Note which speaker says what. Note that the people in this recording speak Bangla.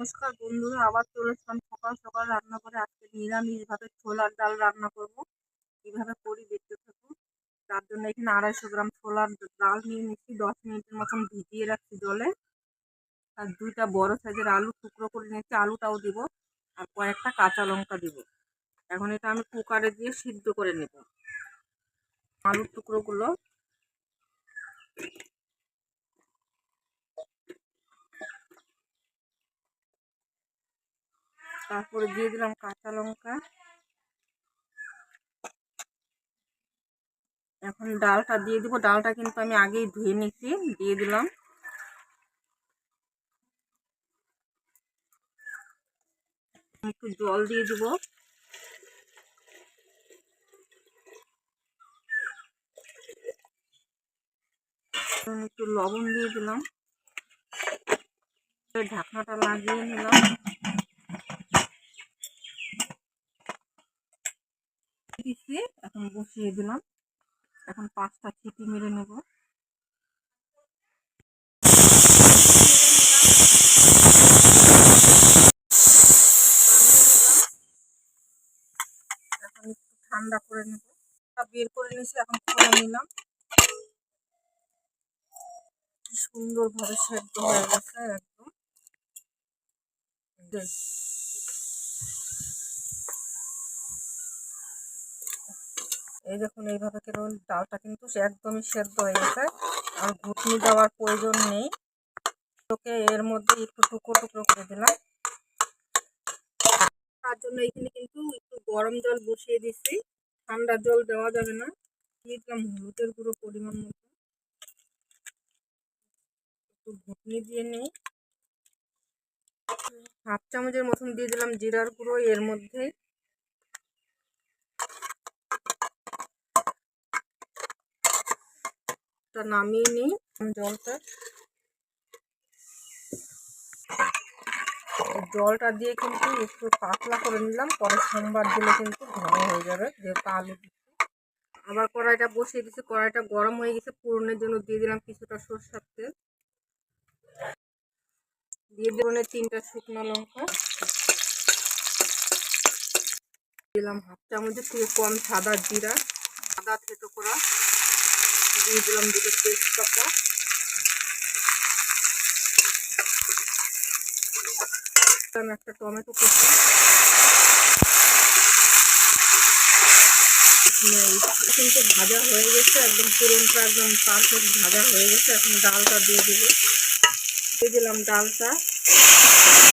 Speaker 1: নমস্কার বন্ধুরা, আবার চলে এসলাম সকাল সকাল রান্না করে। আজকে নিরামিষভাবে ছোলার ডাল রান্না করব। কিভাবে করি দেখতে থাকুন। তার জন্য এখানে 250 গ্রাম ছোলার ডাল নিয়ে নিচ্ছি, 10 মিনিটের মতন ভিজিয়ে রাখছি জলে। আর 2টা বড় সাইজের আলু টুকরো করে নিয়েছি, আলুটাও দিব। আর কয়েকটা কাঁচা লঙ্কা দিব। এখন এটা আমি কুকারে দিয়ে সিদ্ধ করে নেব আলুর টুকরোগুলো। তারপরে দিয়ে দিলাম কাঁচা লঙ্কা। এখন ডালটা দিয়ে দিব। ডালটা কিন্তু আমি আগেই ধুয়ে নিচ্ছি, দিয়ে দিলাম। একটু জল দিয়ে দিব। একটু লবণ দিয়ে দিলাম। ঢাকনাটা লাগিয়ে নিলাম। এখন বসিয়ে দিলাম। এখন 5টা সিটি মেরে নেব। এখন একটু ঠান্ডা করে নেব। বের করে নিয়েছি, এখন খুলে নিলাম। কি সুন্দরভাবে সেদ্ধ হয়ে গেছে একদম। এই দেখুন, এইভাবে কেন ডালটা কিন্তু একদমই সেদ্ধ হয়ে গেছে। আর ঘুটনি দেওয়ার প্রয়োজন নেই। ওকে এর মধ্যে একটু টুকরো টুকরো করে দিলাম। তার জন্য এখানে কিন্তু একটু গরম জল বসিয়ে দিচ্ছি। ঠান্ডা জল দেওয়া যাবে না। দিয়ে দিলাম হলুদের গুঁড়ো পরিমাণ মতো। একটু ঘুটনি দিয়ে নেই। 1/2 চামচের মতন দিয়ে দিলাম জিরার গুঁড়ো এর মধ্যে। নামিয়ে নিই জলটা দিয়ে কিন্তু একটু পাতলা করে নিলাম। পরে সোমবার দিলে কিন্তু ঘন হয়ে যাবে, যেহেতু আলু দিচ্ছি। আবার কড়াইটা বসিয়ে দিচ্ছি। কড়াইটা গরম হয়ে গেছে। ফোড়নের জন্য দিয়ে দিলাম কিছুটা সরষের তেল। দিয়ে দিলাম 3টা শুকনো লঙ্কা। দিলাম 1/2 চামচের থেকে কম সাদা জিরা, আদা থেতো করা। দিয়ে দিলাম 2টো তেজপাতা। একটা টমেটো কুচি। কিন্তু ভাজা হয়ে গেছে, একদম পুরনটা একদম পারফেক্ট ভাজা হয়ে গেছে। এখন ডালটা দিয়ে দিলাম ডালটা।